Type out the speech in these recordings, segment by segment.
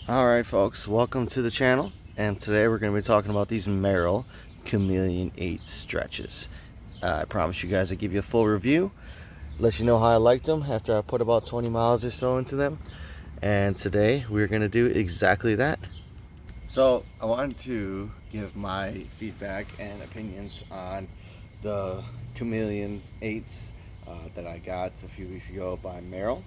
Alright folks, welcome to the channel, and today we're going to be talking about these Merrell Chameleon 8 stretches. I promise you guys I'll give you a full review, let you know how I liked them after I put about 20 miles or so into them, and today we're going to do exactly that. So I wanted to give my feedback and opinions on the Chameleon 8s that I got a few weeks ago by Merrell.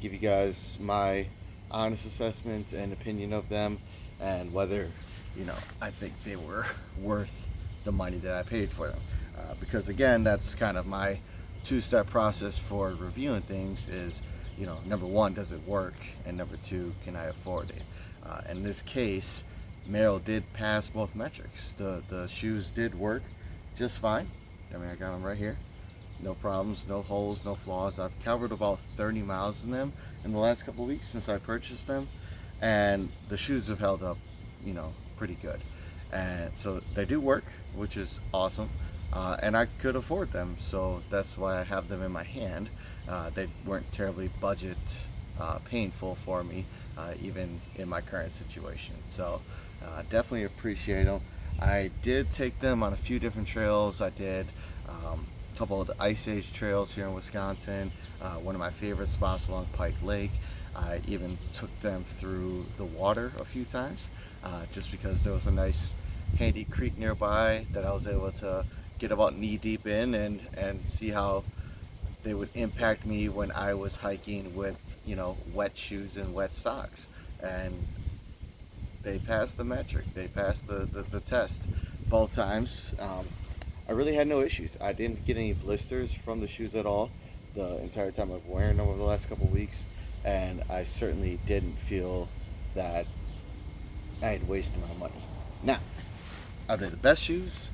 Give you guys my honest assessment and opinion of them, and whether I think they were worth the money that I paid for them, because again, that's kind of my two-step process for reviewing things is, number one, does it work, and number two, can I afford it? In this case, Merrell did pass both metrics. The shoes did work just fine. I mean, I got them right here. No problems, no holes, no flaws. I've covered about 30 miles in them in the last couple of weeks since I purchased them, and the shoes have held up, pretty good. And so they do work, which is awesome. And I could afford them, so that's why I have them in my hand. They weren't terribly budget painful for me, even in my current situation. So definitely appreciate them. I did take them on a few different trails. I did couple of the Ice Age trails here in Wisconsin, one of my favorite spots along Pike Lake. I even took them through the water a few times, just because there was a nice handy creek nearby that I was able to get about knee deep in and see how they would impact me when I was hiking with wet shoes and wet socks. And they passed the metric, they passed the test both times. I really had no issues. I didn't get any blisters from the shoes at all the entire time I've wearing them over the last couple of weeks, and I certainly didn't feel that I had wasted my money. Now, are they the best shoes?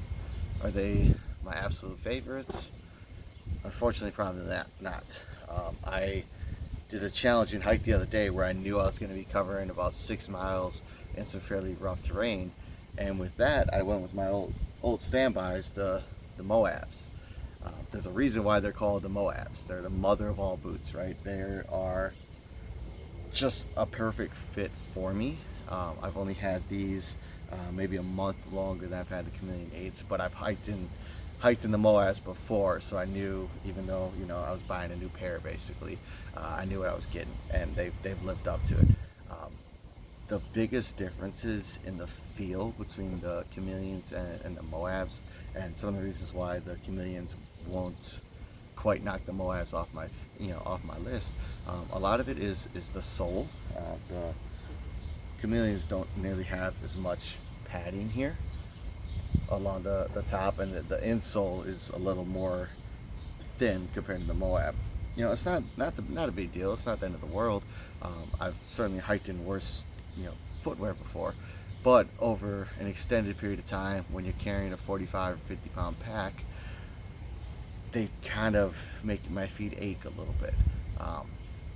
Are they my absolute favorites? Unfortunately, probably not. I did a challenging hike the other day where I knew I was going to be covering about 6 miles in some fairly rough terrain, and with that I went with my old standbys, the MOABs. There's a reason why they're called the MOABs. They're the mother of all boots, right? They are just a perfect fit for me. I've only had these maybe a month longer than I've had the Chameleon 8s, but I've hiked in the MOABs before, so I knew, even though I was buying a new pair basically, I knew what I was getting, and they've lived up to it. The biggest differences in the feel between the Chameleons and the MOABs, and some of the reasons why the Chameleons won't quite knock the MOABs off my list. A lot of it is the sole. The Chameleons don't nearly have as much padding here along the top, and the insole is a little more thin compared to the MOAB. It's not a big deal. It's not the end of the world. I've certainly hiked in worse footwear before, but over an extended period of time, when you're carrying a 45 or 50 pound pack, they kind of make my feet ache a little bit.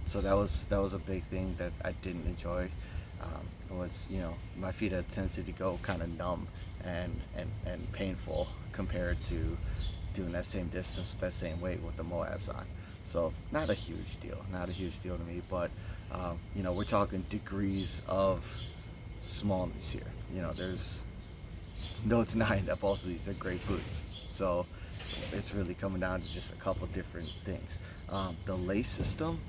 So that was a big thing that I didn't enjoy. Was my feet had a tendency to go kind of numb and painful compared to doing that same distance with that same weight with the MOABs on. So not a huge deal to me, but we're talking degrees of smallness here. There's no denying that both of these are great boots. So it's really coming down to just a couple different things. The lace system,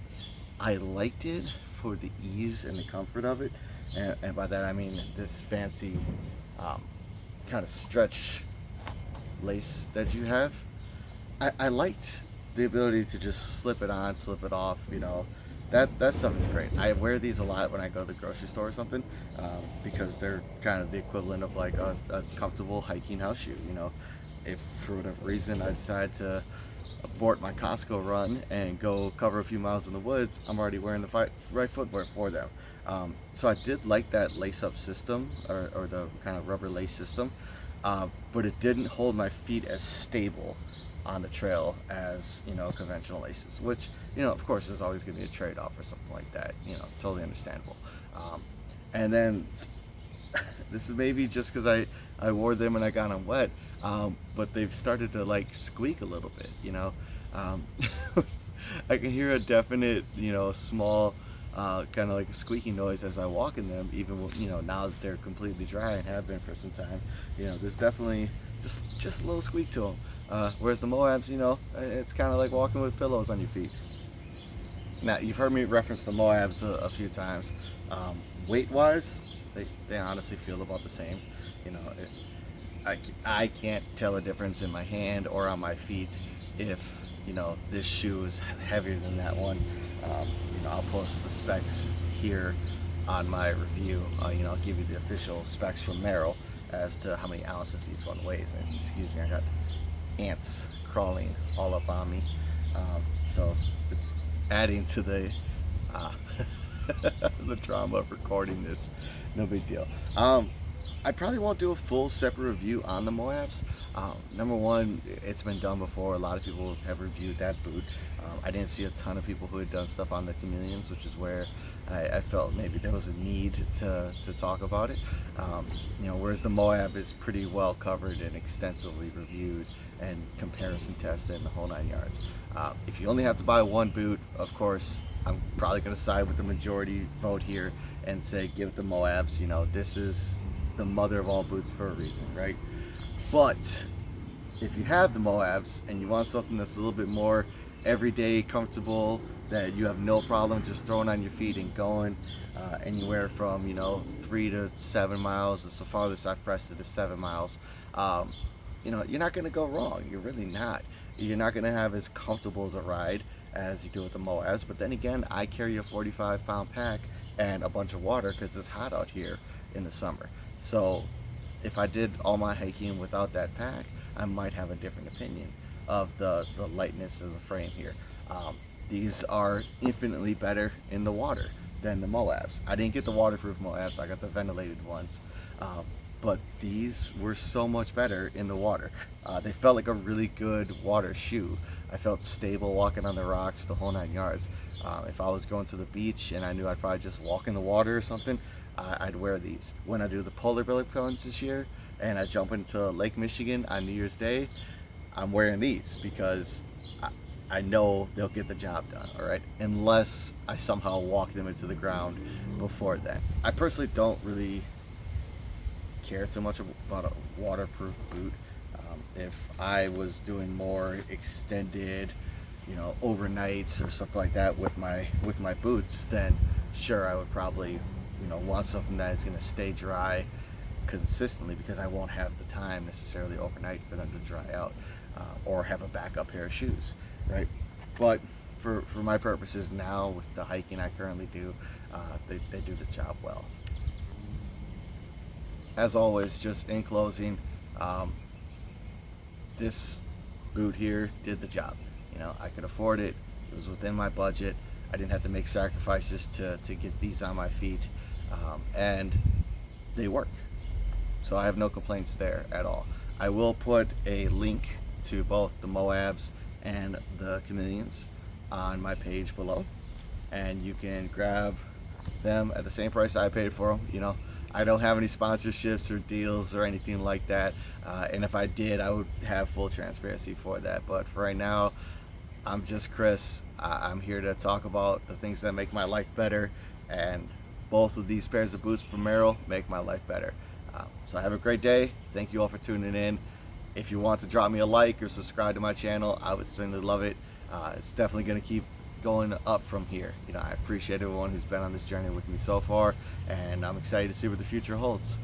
I liked it for the ease and the comfort of it, and by that I mean this fancy kind of stretch lace that you have. I liked the ability to just slip it on, slip it off. That stuff is great. I wear these a lot when I go to the grocery store or something, because they're kind of the equivalent of like a comfortable hiking house shoe. If for whatever reason I decide to abort my Costco run and go cover a few miles in the woods, I'm already wearing the right footwear for them. So I did like that lace-up system, or the kind of rubber lace system, but it didn't hold my feet as stable on the trail as conventional laces, which of course is always going to be a trade-off or something like that. Totally understandable. And then this is maybe just because I wore them and I got them wet, but they've started to like squeak a little bit. I can hear a definite small kind of like a squeaky noise as I walk in them, even now that they're completely dry and have been for some time. There's definitely just a little squeak to them. Whereas the MOABs, it's kind of like walking with pillows on your feet. Now, you've heard me reference the MOABs a few times. Weight-wise, they honestly feel about the same. I can't tell a difference in my hand or on my feet if this shoe is heavier than that one. I'll post the specs here on my review. I'll give you the official specs from Merrell as to how many ounces each one weighs. And excuse me, I got ants crawling all up on me, so it's adding to the the drama of recording this. No big deal. I probably won't do a full separate review on the MOABs. Number one, it's been done before. A lot of people have reviewed that boot. I didn't see a ton of people who had done stuff on the Chameleons, which is where I felt maybe there was a need to talk about it. Whereas the MOAB is pretty well covered and extensively reviewed and comparison tested in the whole 9 yards. If you only have to buy one boot, of course, I'm probably going to side with the majority vote here and say give it the MOABs. This is the mother of all boots for a reason, right? But if you have the MOABs and you want something that's a little bit more everyday, comfortable, that you have no problem just throwing on your feet and going, anywhere from 3 to 7 miles. It's the farthest I've pressed it is 7 miles. You're not going to go wrong. You're really not. You're not going to have as comfortable as a ride as you do with the MOABs. But then again, I carry a 45-pound pack and a bunch of water because it's hot out here in the summer. So if I did all my hiking without that pack, I might have a different opinion of the lightness of the frame here. These are infinitely better in the water than the MOABs. I didn't get the waterproof MOABs, I got the ventilated ones. But these were so much better in the water. They felt like a really good water shoe. I felt stable walking on the rocks the whole 9 yards. If I was going to the beach and I knew I'd probably just walk in the water or something, I'd wear these. When I do the polar bear plunge this year and I jump into Lake Michigan on New Year's Day, I'm wearing these because I know they'll get the job done, all right? Unless I somehow walk them into the ground before then. I personally don't really care too much about a waterproof boot. If I was doing more extended, overnights or something like that with my boots, then sure, I would probably want something that is going to stay dry consistently, because I won't have the time necessarily overnight for them to dry out, or have a backup pair of shoes, right? But for my purposes now, with the hiking I currently do, they do the job well. As always, just in closing, this boot here did the job. I could afford it. It was within my budget. I didn't have to make sacrifices to get these on my feet, and they work. So I have no complaints there at all. I will put a link to both the MOABs and the Chameleons on my page below, and you can grab them at the same price I paid for them. I don't have any sponsorships or deals or anything like that, and if I did, I would have full transparency for that. But for right now, I'm just Chris. I'm here to talk about the things that make my life better, and both of these pairs of boots from Merrell make my life better. So have a great day. Thank you all for tuning in. If you want to drop me a like or subscribe to my channel, I would certainly love it. It's definitely going to keep going up from here. I appreciate everyone who's been on this journey with me so far, and I'm excited to see what the future holds.